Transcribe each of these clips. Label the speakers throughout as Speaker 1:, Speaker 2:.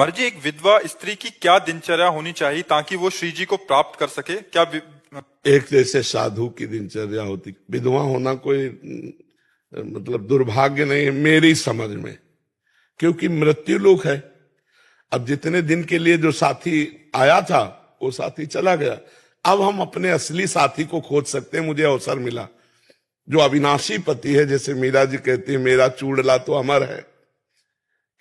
Speaker 1: महाराज जी, एक विधवा स्त्री की क्या दिनचर्या होनी चाहिए ताकि वो श्री जी को प्राप्त कर सके? क्या
Speaker 2: एक जैसे साधु की दिनचर्या होती, विधवा होना कोई मतलब दुर्भाग्य नहीं है मेरी समझ में, क्योंकि मृत्यु लोक है। अब जितने दिन के लिए जो साथी आया था वो साथी चला गया, अब हम अपने असली साथी को खोज सकते हैं। मुझे अवसर मिला, जो अविनाशी पति है, जैसे मीरा जी कहती है मेरा चूड़ला तो अमर है,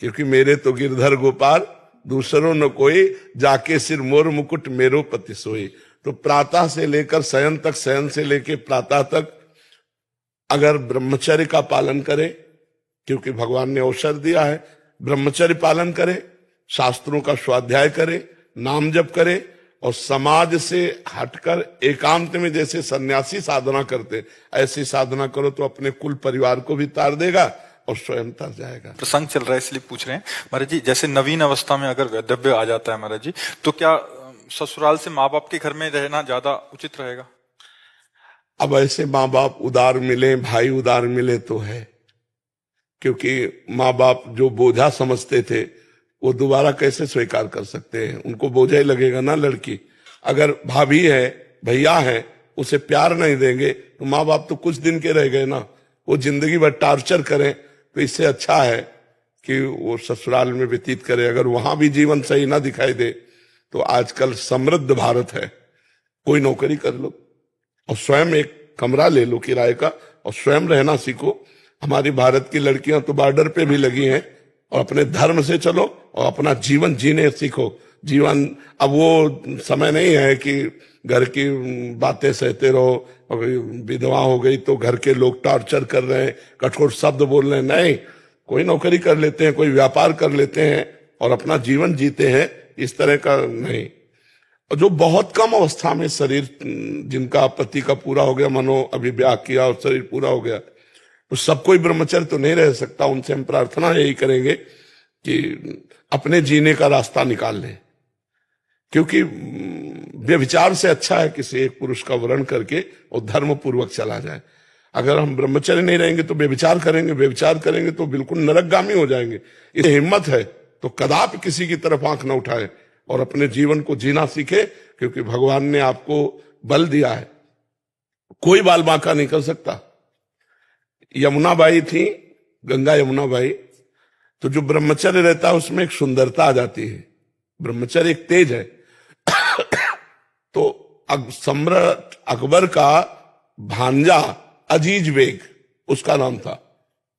Speaker 2: क्योंकि मेरे तो गिरधर गोपाल दूसरों न कोई, जाके सिर मोर मुकुट मेरो पति सोई। तो प्रातः से लेकर शयन तक, शयन से लेकर प्रातः तक अगर ब्रह्मचर्य का पालन करे, क्योंकि भगवान ने अवसर दिया है, ब्रह्मचर्य पालन करे, शास्त्रों का स्वाध्याय करे, नाम जप करे, और समाज से हटकर एकांत में जैसे सन्यासी साधना करते ऐसी साधना करो तो अपने कुल परिवार को भी तार देगा और स्वयं तर जाएगा।
Speaker 1: प्रसंग चल रहा है इसलिए पूछ रहे हैं महाराज जी। जैसे नवीन अवस्था में अगर वैधव्य आ जाता है महाराज जी, तो क्या ससुराल से माँ बाप के घर में रहना ज्यादा उचित रहेगा?
Speaker 2: अब ऐसे माँ बाप उदार मिले, भाई उदार मिले तो है, क्योंकि माँ बाप जो बोझा समझते थे वो दोबारा कैसे स्वीकार कर सकते हैं? उनको बोझा ही लगेगा ना। लड़की अगर भाभी है, भैया है, उसे प्यार नहीं देंगे तो माँ बाप तो कुछ दिन के रह गए ना, वो जिंदगी भर टार्चर करें। तो इससे अच्छा है कि वो ससुराल में व्यतीत करे। अगर वहां भी जीवन सही ना दिखाई दे तो आजकल समृद्ध भारत है, कोई नौकरी कर लो और स्वयं एक कमरा ले लो किराए का और स्वयं रहना सीखो। हमारी भारत की लड़कियां तो बॉर्डर पे भी लगी हैं, और अपने धर्म से चलो और अपना जीवन जीने सीखो। जीवन अब वो समय नहीं है कि घर की बातें सहते रहो, विधवा हो गई तो घर के लोग टॉर्चर कर रहे हैं, कठोर शब्द बोल रहे हैं। नहीं, कोई नौकरी कर लेते हैं, कोई व्यापार कर लेते हैं और अपना जीवन जीते हैं। इस तरह का नहीं। और जो बहुत कम अवस्था में शरीर, जिनका पति का पूरा हो गया, मनो अभिव्याह किया और शरीर पूरा हो गया, तो सब कोई ब्रह्मचर्य तो नहीं रह सकता। उनसे हम प्रार्थना यही करेंगे कि अपने जीने का रास्ता निकाल लें, क्योंकि व्यभिचार से अच्छा है किसी एक पुरुष का वर्ण करके और धर्म पूर्वक चला जाए। अगर हम ब्रह्मचर्य नहीं रहेंगे तो व्यभिचार करेंगे, व्यभिचार करेंगे तो बिल्कुल नरकगामी हो जाएंगे। इसे हिम्मत है तो कदापि किसी की तरफ आंख न उठाए और अपने जीवन को जीना सीखे, क्योंकि भगवान ने आपको बल दिया है, कोई बाल बांका नहीं कर सकता। यमुना बाई थी, गंगा यमुना बाई, तो जो ब्रह्मचर्य रहता है उसमें एक सुंदरता आ जाती है। ब्रह्मचर्य एक तेज है। तो सम्राट अकबर का भांजा अजीज बेग उसका नाम था,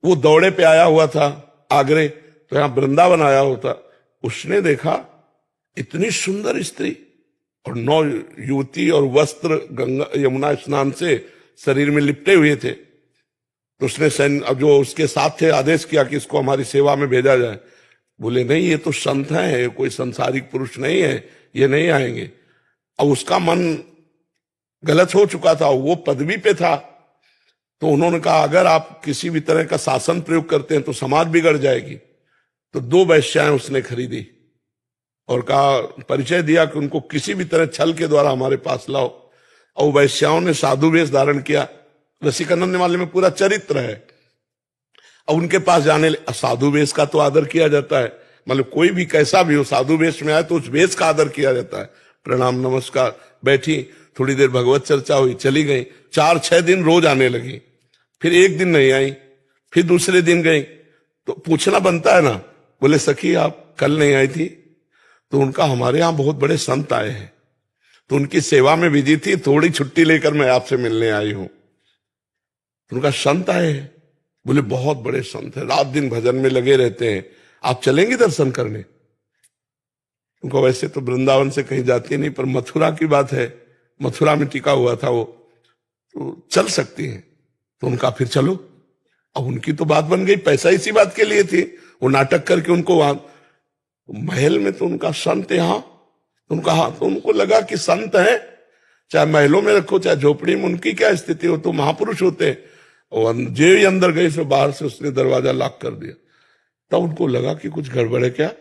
Speaker 2: वो दौड़े पे आया हुआ था आगरे, तो यहां वृंदावन आया होता। उसने देखा इतनी सुंदर स्त्री और 9 युवती और वस्त्र गंगा यमुना स्नान से शरीर में लिपटे हुए थे। तो उसने अब जो उसके साथ थे आदेश किया कि इसको हमारी सेवा में भेजा जाए। बोले नहीं, ये तो संत हैं, कोई संसारिक पुरुष नहीं है, ये नहीं आएंगे। अब उसका मन गलत हो चुका था, वो पदवी पे था। तो उन्होंने कहा अगर आप किसी भी तरह का शासन प्रयोग करते हैं तो समाज बिगड़ जाएगी। तो 2 वेश्याएं उसने खरीदी और कहा, परिचय दिया कि उनको किसी भी तरह छल के द्वारा हमारे पास लाओ। और वैश्याओं ने साधु वेश धारण किया। रसिकानंद वाले में पूरा चरित्र है। अब उनके पास जाने, साधु वेश का तो आदर किया जाता है, मतलब कोई भी कैसा भी हो साधु वेश में आए तो उस वेश का आदर किया जाता है। प्रणाम नमस्कार, बैठी, थोड़ी देर भगवत चर्चा हुई, चली गई। 4-6 दिन रोज आने लगी, फिर एक दिन नहीं आई, फिर दूसरे दिन गई। तो पूछना बनता है ना, बोले सखी आप कल नहीं आई थी? तो उनका हमारे यहाँ बहुत बड़े संत आए हैं, तो उनकी सेवा में बिजी थी, थोड़ी छुट्टी लेकर मैं आपसे मिलने आई हूं। उनका संत आए हैं? बोले बहुत बड़े संत है, रात दिन भजन में लगे रहते हैं, आप चलेंगे दर्शन करने? उनको वैसे तो वृंदावन से कहीं जाती नहीं, पर मथुरा की बात है, मथुरा में टिका हुआ था वो, तो चल सकती हैं। तो उनका फिर चलो। अब उनकी तो बात बन गई, पैसा इसी बात के लिए थी, वो नाटक करके उनको वहां महल में, तो उनका संत यहां, तो उनका हाँ, तो उनको लगा कि संत है, चाहे महलों में रखो चाहे झोपड़ी में, उनकी क्या स्थिति हो, तो महापुरुष होते हैं। और जो ही अंदर गए तो बाहर से उसने दरवाजा लॉक कर दिया। तब उनको लगा कि कुछ गड़बड़ है क्या।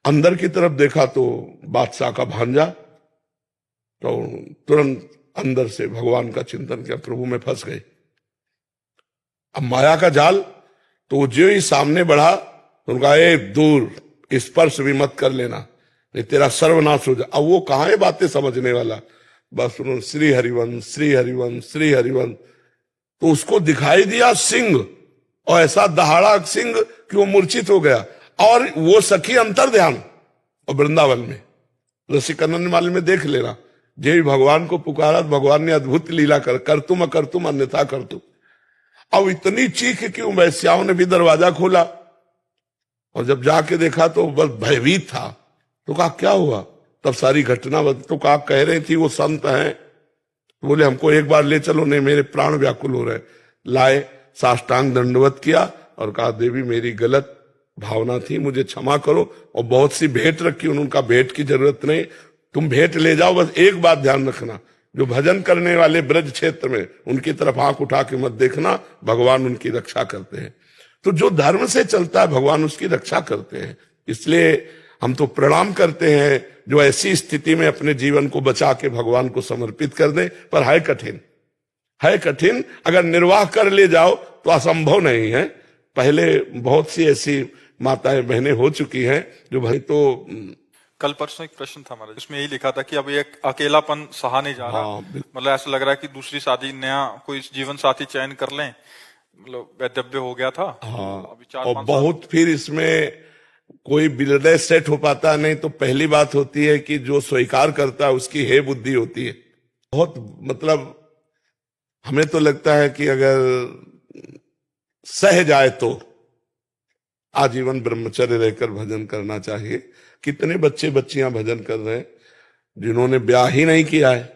Speaker 2: अंदर की तरफ देखा तो बादशाह का भांजा। तो तुरंत अंदर से भगवान का चिंतन किया, प्रभु में फंस गए। अब माया का जाल, तो जो ही सामने बढ़ा तो उनका ए दूर, स्पर्श भी मत कर लेना, नहीं तेरा सर्वनाश हो जाए। अब वो कहाँ है बातें समझने वाला, बस उन्होंने श्री हरिवंश श्री हरिवंश श्री हरिवंश, तो उसको दिखाई दिया सिंह, और ऐसा दहाड़ा सिंह कि वो मूर्छित हो गया। और वो सखी अंतर ध्यान, और वृंदावन में रसिकनंद माल में देख लेना, जे भी भगवान को पुकारा, भगवान ने अद्भुत लीला कर तुम अन्यथा कर तुम। अब इतनी चीख कि वैश्याओं ने भी दरवाजा खोला, और जब जाके देखा तो बस भयभीत था। तो कहा क्या हुआ, तब सारी घटना तो कहा कह रही थी वो संत हैं, बोले हमको एक बार ले चलो, नहीं मेरे प्राण व्याकुल हो रहे। लाए, साष्टांग दंडवत किया और कहा देवी मेरी गलत भावना थी, मुझे क्षमा करो। और बहुत सी भेंट रखी, उनका भेंट की जरूरत नहीं, तुम भेंट ले जाओ, बस एक बात ध्यान रखना, जो भजन करने वाले ब्रज क्षेत्र में उनकी तरफ आंख उठा के मत देखना, भगवान उनकी रक्षा करते हैं। तो जो धर्म से चलता है भगवान उसकी रक्षा करते हैं। इसलिए हम तो प्रणाम करते हैं जो ऐसी स्थिति में अपने जीवन को बचा के भगवान को समर्पित कर दे, पर है कठिन, है कठिन। अगर निर्वाह कर ले जाओ तो असंभव नहीं है। पहले बहुत सी ऐसी माताएं बहनें हो चुकी हैं जो भाई, तो
Speaker 1: कल परसों एक प्रश्न था हमारा, उसमें यही लिखा था कि अब ये अकेलापन सहा नहीं जा रहा, मतलब ऐसा लग रहा है कि दूसरी शादी, नया कोई जीवन साथी चयन कर लें, मतलब वैधव्य हो गया था। अभी 4-5
Speaker 2: और बहुत फिर इसमें कोई विलय सेट हो पाता नहीं। तो पहली बात होती है कि जो स्वीकार करता है उसकी है बुद्धि होती है बहुत, मतलब हमें तो लगता है कि अगर सह जाए तो आजीवन ब्रह्मचर्य रहकर भजन करना चाहिए। कितने बच्चे बच्चियां भजन कर रहे हैं जिन्होंने ब्याह ही नहीं किया है,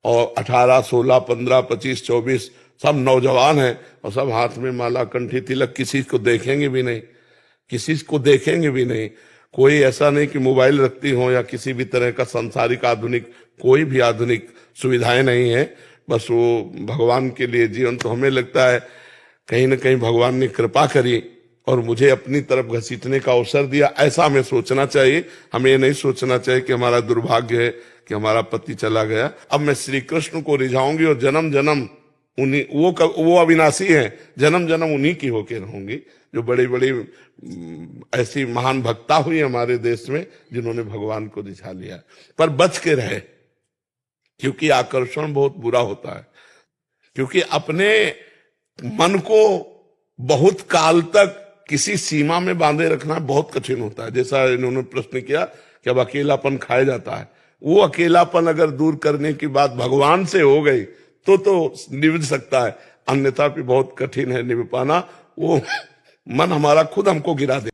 Speaker 2: और 18, 16, 15, 25, 24 सब नौजवान हैं, और सब हाथ में माला, कंठी, तिलक, किसी को देखेंगे भी नहीं, किसी को देखेंगे भी नहीं। कोई ऐसा नहीं कि मोबाइल रखती हो या किसी भी तरह का सांसारिक आधुनिक कोई भी आधुनिक सुविधाएं नहीं है, बस वो भगवान के लिए जीवन। तो हमें लगता है कहीं ना कहीं भगवान ने कृपा करी और मुझे अपनी तरफ घसीटने का अवसर दिया, ऐसा हमें सोचना चाहिए। हमें ये नहीं सोचना चाहिए कि हमारा दुर्भाग्य है कि हमारा पति चला गया। अब मैं श्री कृष्ण को रिझाऊंगी और जन्म जन्म उन्हीं, वो अविनाशी हैं, जन्म जन्म उन्हीं की होके रहूंगी। जो बड़ी बड़ी ऐसी महान भक्ता हुई हमारे देश में जिन्होंने भगवान को रिझा लिया, पर बच के रहे, क्योंकि आकर्षण बहुत बुरा होता है। क्योंकि अपने मन को बहुत काल तक किसी सीमा में बांधे रखना बहुत कठिन होता है। जैसा इन्होंने प्रश्न किया कि अब अकेलापन खाया जाता है, वो अकेलापन अगर दूर करने की बात भगवान से हो गई तो निभ सकता है, अन्यथा भी बहुत कठिन है निभ पाना। वो मन हमारा खुद हमको गिरा दे।